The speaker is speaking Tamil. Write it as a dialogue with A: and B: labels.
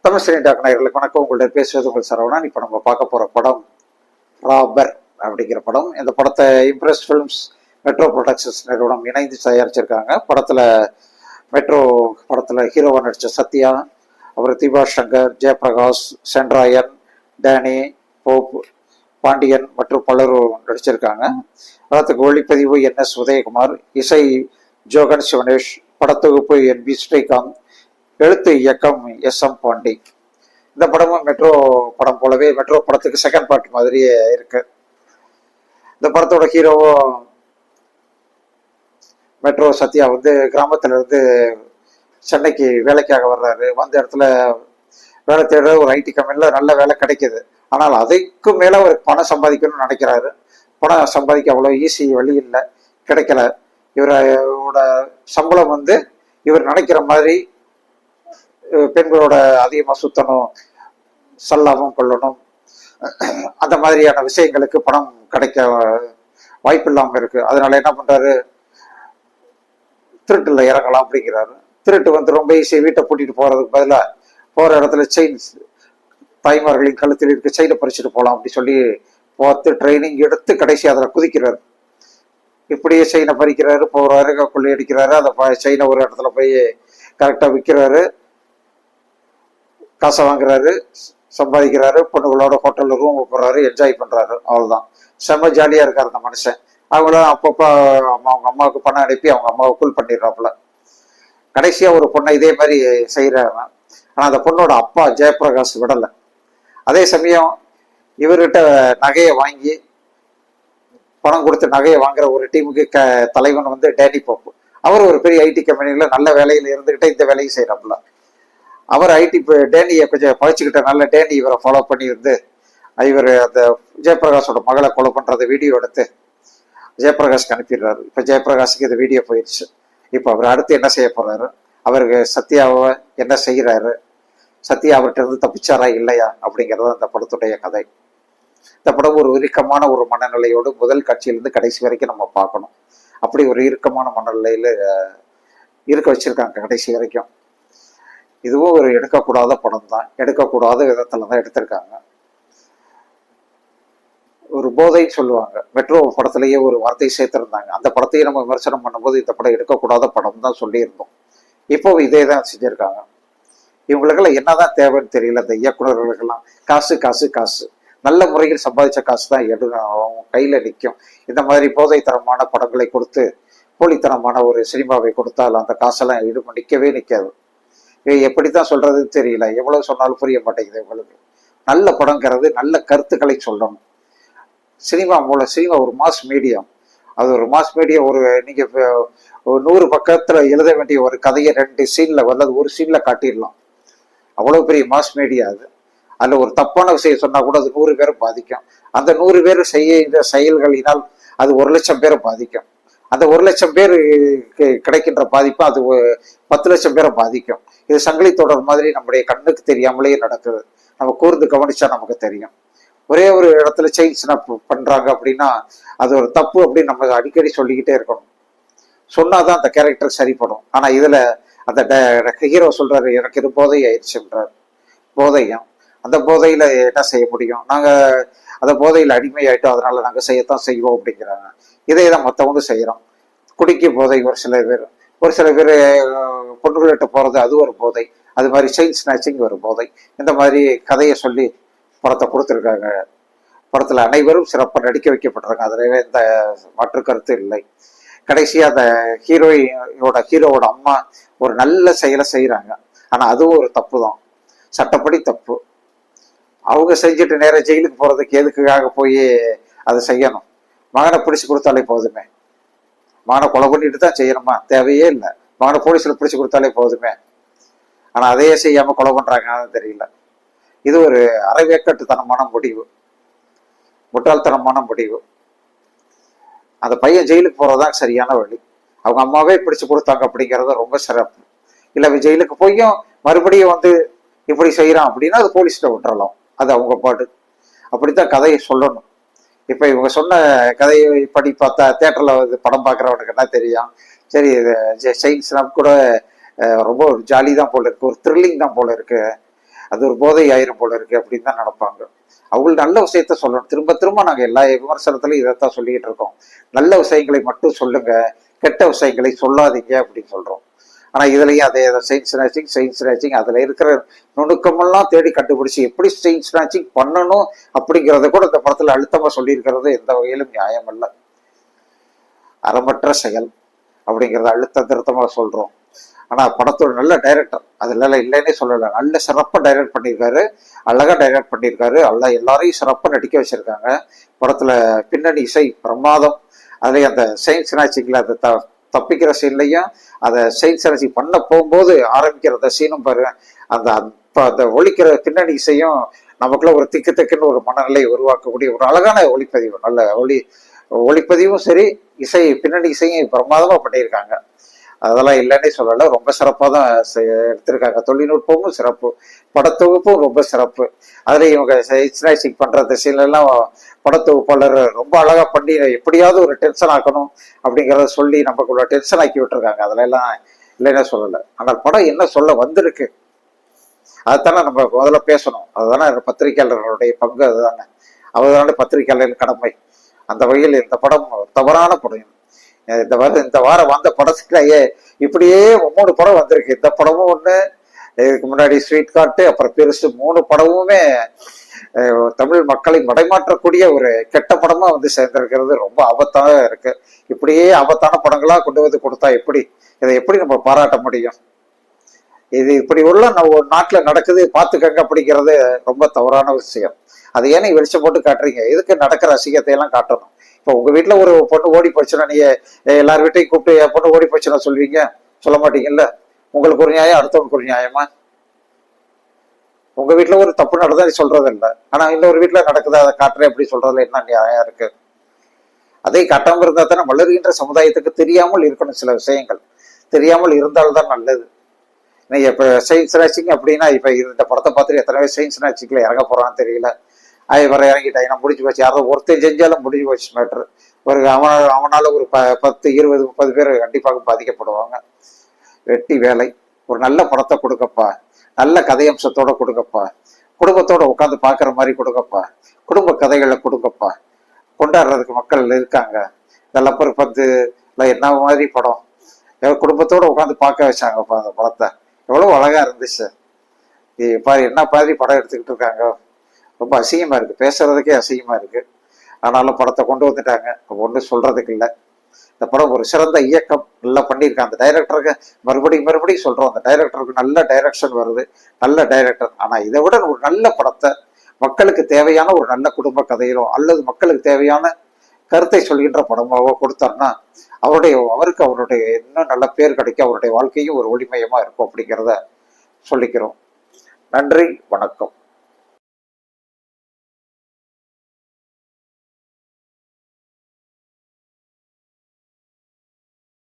A: தமிழ் சினி டாக்டர்களுக்கு வணக்கம். உங்கள்ட்ட பேசுவது உங்கள் சரவணன். இப்போ நம்ம பார்க்க போகிற படம் ராபர் அப்படிங்கிற படம். இந்த படத்தை இம்ப்ரெஸ் ஃபிலிம்ஸ் மெட்ரோ ப்ரொடக்ஷன்ஸ் நிறுவனம் இணைந்து தயாரிச்சிருக்காங்க. மெட்ரோ படத்தில் ஹீரோவாக நடித்த சத்யா, அப்புறம் தீபா சங்கர், ஜெயபிரகாஷ், சென்ராயன், டேனி, போப், பாண்டியன் மற்றும் பலரும் நடிச்சிருக்காங்க. படத்துக்கு ஒளிப்பதிவு NS உதயகுமார், இசை ஜோகன் சிவனேஷ், படத்தொகுப்பு NB ஸ்ரீகாந்த், எழுத்து இயக்கம் SM பாண்டி. இந்த படமும் மெட்ரோ படம் போலவே மெட்ரோ படத்துக்கு செகண்ட் பார்ட் மாதிரியே இருக்கு. இந்த படத்தோட ஹீரோவும் மெட்ரோ சத்யா கிராமத்துல இருந்து சென்னைக்கு வேலைக்காக வர்றாரு. வந்த இடத்துல வேலை தேடுற ஒரு IT கம்பெனில நல்ல வேலை கிடைக்குது. ஆனால் அதுக்கு மேல ஒரு பணம் சம்பாதிக்கணும்னு நினைக்கிறாரு. பணம் சம்பாதிக்க அவ்வளோ ஈஸி வழி இல்லை, கிடைக்கல. இவரோட சம்பளம் இவர் நினைக்கிற மாதிரி பெண்களோட அதிகமாக சுத்தணும், சல்லாமும் கொள்ளணும், அந்த மாதிரியான விஷயங்களுக்கு பணம் கிடைக்க வாய்ப்பு இல்லாமல் இருக்கு. அதனால என்ன பண்றாரு, திருட்டுல இறங்கலாம் அப்படிங்கிறாரு. திருட்டு ரொம்ப ஈஸியாக வீட்டை பூட்டிட்டு போறதுக்கு பதிலாக போற இடத்துல செயின்ஸ், தாய்மார்களின் கழுத்தில் இருக்க செயினை பறிச்சுட்டு போகலாம் அப்படி சொல்லி பார்த்து ட்ரைனிங் எடுத்து கடைசி அதில் குதிக்கிறாரு. இப்படியே செயினை பறிக்கிறாரு, போறாரு, கொள்ளையடிக்கிறாரு. அந்த செயினை ஒரு இடத்துல போய் கரெக்டாக விற்கிறாரு, காசை வாங்குறாரு, சம்பாதிக்கிறாரு, பொண்ணுகளோட ஹோட்டலில் ரூம் போடுறாரு, என்ஜாய் பண்றாரு. அவ்வளோதான். செம்ம ஜாலியா இருக்காரு அந்த மனுஷன். அவங்களும் அப்பப்போ அவங்க அம்மாவுக்கு பணம் அனுப்பி அவங்க அம்மாவை கூல் பண்ணிடுறாப்புல. கடைசியா ஒரு பொண்ணை இதே மாதிரி செய்யறாங்க. ஆனா அந்த பொண்ணோட அப்பா ஜெயபிரகாஷ் விடலை. அதே சமயம் இவர்கிட்ட நகையை வாங்கி பணம் கொடுத்து நகையை வாங்குற ஒரு டீமுக்கு தலைவன் டேனி போப்பு. அவர் ஒரு பெரிய IT கம்பெனியில நல்ல வேலையில இருந்துகிட்டே இந்த வேலையை செய்யறாப்புல. அவர் டேனியை கொஞ்சம் பழச்சிக்கிட்ட நல்ல டேனி இவரை ஃபாலோ பண்ணி இவர் அந்த ஜெயபிரகாஷோட மகளை கொலை பண்றத வீடியோ எடுத்து ஜெயபிரகாஷ்க்கு அனுப்பிடுறாரு. இப்ப ஜெயபிரகாஷுக்கு இந்த வீடியோ போயிடுச்சு. இப்ப அவர் அடுத்து என்ன செய்ய போறாரு, அவருக்கு சத்யாவை என்ன செய்யறாரு, சத்யா அவர்கிட்ட இருந்து தப்பிச்சாரா இல்லையா அப்படிங்கிறது அந்த படத்துடைய கதை. இந்த படம் ஒரு இறுக்கமான ஒரு மனநிலையோடு முதல் காட்சியிலிருந்து கடைசி வரைக்கும் நம்ம பார்க்கணும். அப்படி ஒரு இறுக்கமான மனநிலையில இருக்க வச்சிருக்காங்க கடைசி வரைக்கும். இதுவும் ஒரு எடுக்கக்கூடாத படம் தான், எடுக்கக்கூடாத விதத்துல தான் எடுத்திருக்காங்க. ஒரு போதைன்னு சொல்லுவாங்க, மெட்ரோ படத்திலேயே ஒரு வார்த்தை சேர்த்திருந்தாங்க. அந்த படத்தையே நம்ம விமர்சனம் பண்ணும்போது இந்த படம் எடுக்கக்கூடாத படம் தான் சொல்லியிருந்தோம். இப்போ இதே தான் செஞ்சிருக்காங்க. இவங்களுக்கெல்லாம் என்னதான் தேவைன்னு தெரியல. இந்த இயக்குநர்களுக்கெல்லாம் காசு காசு காசு, நல்ல முறையில் சம்பாதிச்ச காசு தான் அவங்க கையில நிற்கும். இந்த மாதிரி போதைத்தனமான படங்களை கொடுத்து போலித்தனமான ஒரு சினிமாவை கொடுத்தால் அந்த காசெல்லாம் நிற்கவே நிற்காது. எப்படித்தான் சொல்றதுன்னு தெரியல. எவ்வளவு சொன்னாலும் புரிய மாட்டேங்குது உங்களுக்கு. நல்ல படங்கிறது நல்ல கருத்துக்களை சொல்லணும். சினிமா ஒரு மாஸ் மீடியம். அது ஒரு மாஸ் மீடியம். நீங்க 100 பக்கத்துல எழுத வேண்டிய ஒரு கதையை 2 சீன்ல அல்லது ஒரு சீன்ல காட்டிடலாம். அவ்வளவு பெரிய மாஸ் மீடியா அது. அதுல ஒரு தப்பான விஷயம் சொன்னா கூட அது 100 பேரை பாதிக்கும். அந்த 100 பேர் செய்ய செயல்களினால் அது 1,00,000 பேரை பாதிக்கும். அந்த 1,00,000 பேர் கிடைக்கின்ற பாதிப்பு அது 10,00,000 பேரை பாதிக்கும். இது சங்கிலி தொடர் மாதிரி நம்முடைய கண்ணுக்கு தெரியாமலே நடக்குது. நம்ம கூர்ந்து கவனிச்சா நமக்கு தெரியும். ஒரே ஒரு இடத்துல செயின் ஸ்னாப் பண்றாங்க அப்படின்னா அது ஒரு தப்பு அப்படின்னு நம்ம அடிக்கடி சொல்லிக்கிட்டே இருக்கணும். சொன்னாதான் அந்த கேரக்டர் சரிப்படும். ஆனா இதுல அந்த ஹீரோ சொல்றாரு, எனக்கு இது போதை ஆயிடுச்சுன்றார். போதையும் அந்த போதையில என்ன செய்ய முடியும், நாங்க அந்த போதையில அடிமையாயிட்டோம், அதனால நாங்க செய்யத்தான் செய்வோம் அப்படிங்கிறாங்க. இதே தான் மற்றவங்க செய்யறோம். குடிக்க போதை ஒரு சில பேர் பொண்ணுகள்கிட்ட போறது அது ஒரு போதை. அது மாதிரி செயின் ஸ்நாச்சிங் ஒரு போதை. இந்த மாதிரி கதையை சொல்லி படத்தை கொடுத்துருக்காங்க. படத்துல அனைவரும் சிறப்பாக நடிக்க வைக்கப்பட்டிருக்காங்க. அதுல எந்த மாற்று கருத்து இல்லை. கடைசியா அந்த ஹீரோவோட அம்மா ஒரு நல்ல செயலை செய்யறாங்க. ஆனா அதுவும் ஒரு தப்பு தான், சட்டப்படி தப்பு. அவங்க செஞ்சுட்டு நேரம் ஜெயிலுக்கு போறதுக்கு எதுக்காக போய் அதை செய்யணும்? மகனை பிடிச்சு கொடுத்தாலே போதுமே. மகனை கொலை பண்ணிட்டு தான் செய்யணுமா? தேவையே இல்லை. மகனை போலீஸ்ல பிடிச்சு கொடுத்தாலே போதுமே. ஆனா அதையே செய்யாம கொலை பண்றாங்கன்னு தெரியல. இது ஒரு அரைவேக்கட்டுத்தனமான முடிவு, முட்டாள்தனமான முடிவு. அந்த பையன் ஜெயிலுக்கு போறதுதான் சரியான வழி. அவங்க அம்மாவே பிடிச்சு கொடுத்தாங்க அப்படிங்கிறது ரொம்ப சிறப்பு. இல்ல ஜெயிலுக்கு போயும் மறுபடியும் இப்படி செய்யறான் அப்படின்னா அது போலீஸ்ல விட்டுறலாம். அது அவங்க பாட்டு. அப்படித்தான் கதையை சொல்லணும். இப்ப இவங்க சொன்ன கதையை படி பார்த்தா தியேட்டர்ல படம் பார்க்குறவனுக்கு என்ன தெரியும், சரி செயின் ஸ்னாப் கூட ரொம்ப ஜாலி தான் போல இருக்கு, ஒரு த்ரில்லிங் தான் போல இருக்கு, அது ஒரு போதை ஆயிரம் போல இருக்கு அப்படின்னு தான் நடப்பாங்க. அவங்களுக்கு நல்ல விஷயத்த சொல்லணும். திரும்ப திரும்ப நாங்க எல்லா விமர்சனத்திலையும் இதைத்தான் சொல்லிக்கிட்டு இருக்கோம். நல்ல விஷயங்களை மட்டும் சொல்லுங்க, கெட்ட விஷயங்களை சொல்லாதீங்க அப்படின்னு சொல்றோம். ஆனா இதுலயும் அதே செயின் ஸ்நாச்சிங் அதுல இருக்கிற நுணுக்கமெல்லாம் தேடி கண்டுபிடிச்சு எப்படி செயின் ஸ்நாச்சிங் பண்ணணும் அப்படிங்கிறத கூட இந்த படத்துல அழுத்தமா சொல்லியிருக்கிறது எந்த வகையிலும் நியாயம் அல்ல. அறமற்ற செயல் அப்படிங்கிறத அழுத்த திருத்தமா சொல்றோம். ஆனா படத்தோட நல்ல டைரக்டர் அதுல இல்லைன்னே சொல்லல, நல்ல சிறப்பா டைரக்ட் பண்ணியிருக்காரு, அழகா டைரக்ட் பண்ணியிருக்காரு, எல்லாரையும் சிறப்பா நடிக்க வச்சிருக்காங்க. படத்துல பின்னணி இசை பிரமாதம். அதுலயும் அந்த செயின் ஸ்நாச்சிங்ல அந்த தப்பிக்கிற சீன்லையும் அதை செயின் ஸ்நாச்சிங் பண்ண போகும்போது ஆரம்பிக்கிற அந்த சீனும் பாரு, அந்த அந்த ஒலிக்கிற பின்னணி இசையும் நமக்குள்ள ஒரு திக்கு திக்குன்னு ஒரு மனநிலையை உருவாக்கக்கூடிய ஒரு அழகான ஒளிப்பதிவு. நல்ல ஒளிப்பதிவும் சரி, பின்னணி இசையும் பிரமாதமா பண்ணியிருக்காங்க. அதெல்லாம் இல்லைன்னே சொல்லல, ரொம்ப சிறப்பாக தான் எடுத்திருக்காங்க. தொழில்நுட்பமும் சிறப்பு, படத்தொகுப்பும் ரொம்ப சிறப்பு. அதுல இவங்க ஸ்நாச்சிங் பண்ற திசையிலெல்லாம் படத்தொகுப்பாளர் ரொம்ப அழகா பண்ணி எப்படியாவது ஒரு டென்ஷன் ஆக்கணும் அப்படிங்கிறத சொல்லி நமக்குள்ள டென்ஷன் ஆக்கி விட்டுருக்காங்க. அதுல எல்லாம் இல்லைன்னே சொல்லல. ஆனால் படம் என்ன சொல்ல வந்திருக்கு அதுதானே நம்ம முதல்ல பேசணும். அதுதானே பத்திரிகையாளர்களுடைய பங்கு, அதுதானே அவர்தானே பத்திரிகையாளர்கள் கடமை. அந்த வகையில் இந்த படம் தவறான படம். இந்த வாரம் வந்த படத்துலயே இப்படியே 3 படம் வந்திருக்கு. இந்த படமும் ஒண்ணு, இதுக்கு முன்னாடி ஸ்வீட் காட்டு, அப்புறம் பெருசு, 3 படமுமே தமிழ் மக்களை மடைமாற்றக்கூடிய ஒரு கெட்ட படமா வந்து சேர்ந்திருக்கிறது ரொம்ப ஆபத்தாக இருக்கு. இப்படியே ஆபத்தான படங்களா கொண்டு வந்து கொடுத்தா எப்படி, இதை எப்படி நம்ம பாராட்ட முடியும்? இது இப்படி உள்ள ஒரு நாட்டுல நடக்குது பாத்துக்கங்க அப்படிங்கிறது ரொம்ப தவறான விஷயம். அதை ஏன்னா வெளிச்சம் போட்டு காட்டுறீங்க? எதுக்கு நடக்கிற அசிங்கத்தை எல்லாம் காட்டணும்? இப்போ உங்க வீட்டுல ஒரு பொண்ணு ஓடி போச்சுன்னா நீங்க எல்லார் வீட்டையும் கூப்பிட்டு என் பொண்ணு ஓடி போச்சுன்னா சொல்வீங்க? சொல்ல மாட்டீங்கல்ல. உங்களுக்கு ஒரு நியாயம், அடுத்தவங்களுக்கு ஒரு நியாயமா? உங்க வீட்டுல ஒரு தப்பு நடந்தா நீ சொல்றது இல்லை, ஆனா இன்னொரு வீட்டுல நடக்குது அதை காட்டுறேன் அப்படி சொல்றதுல என்ன நியாயம் இருக்கு? அதை காட்டாம இருந்தா தானே வளர்கின்ற சமுதாயத்துக்கு தெரியாமல் இருக்கணும். சில விஷயங்கள் தெரியாமல் இருந்தால்தான் நல்லது. நீங்க இப்ப செயின் ஸ்நாச்சிங் அப்படின்னா இப்ப இந்த படத்தை பார்த்துட்டு எத்தனை பேர் செயின் ஸ்நாச்சிங்ல இறங்க போறான்னு தெரியல. வர இறங்கிட்டாங்க, முடிஞ்சு போச்சு. யாரோ ஒருத்தர் செஞ்சாலும் முடிஞ்சு போச்சு மேட்ரு. ஒரு அவனால ஒரு 10, 20, 30 பேர் கண்டிப்பாக பாதிக்கப்படுவாங்க. வெட்டி வேலை. ஒரு நல்ல படத்தை கொடுக்கப்பா, நல்ல கதையம்சத்தோட கொடுக்கப்பா, குடும்பத்தோட உட்காந்து பாக்குற மாதிரி கொடுக்கப்பா, குடும்ப கதைகளை கொடுக்கப்பா, கொண்டாடுறதுக்கு மக்கள் இருக்காங்க. இதெல்லாம் ஒரு 10 என்ன மாதிரி படம், குடும்பத்தோட உட்காந்து பார்க்க வச்சாங்கப்பா அந்த படத்தை. எவ்வளவு அழகா இருந்துச்சு பாரு. என்ன மாதிரி படம் எடுத்துக்கிட்டு இருக்காங்க. ரொம்ப அசிங்கமா இருக்கு, பேசுறதுக்கே அசிங்கமா இருக்கு. ஆனாலும் படத்தை கொண்டு வந்துட்டாங்க, ஒன்றும் சொல்றதுக்கு இல்லை. இந்த படம் ஒரு சிறந்த இயக்கம், நல்லா பண்ணியிருக்காங்க. அந்த டைரக்டருக்கு மறுபடியும் சொல்றோம், அந்த டைரக்டருக்கு நல்ல டைரக்ஷன் வருது, நல்ல டைரக்டர். ஆனா இதை விட ஒரு நல்ல படத்தை, மக்களுக்கு தேவையான ஒரு நல்ல குடும்ப கதையிலோ அல்லது மக்களுக்கு தேவையான கருத்தை சொல்கின்ற படமாவோ கொடுத்தாருன்னா அவருக்கு அவருடைய இன்னும் நல்ல பேர் கிடைக்கும், அவருடைய வாழ்க்கையும் ஒரு ஒளிமயமா இருக்கும் அப்படிங்கிறத சொல்லிக்கிறோம். நன்றி, வணக்கம்.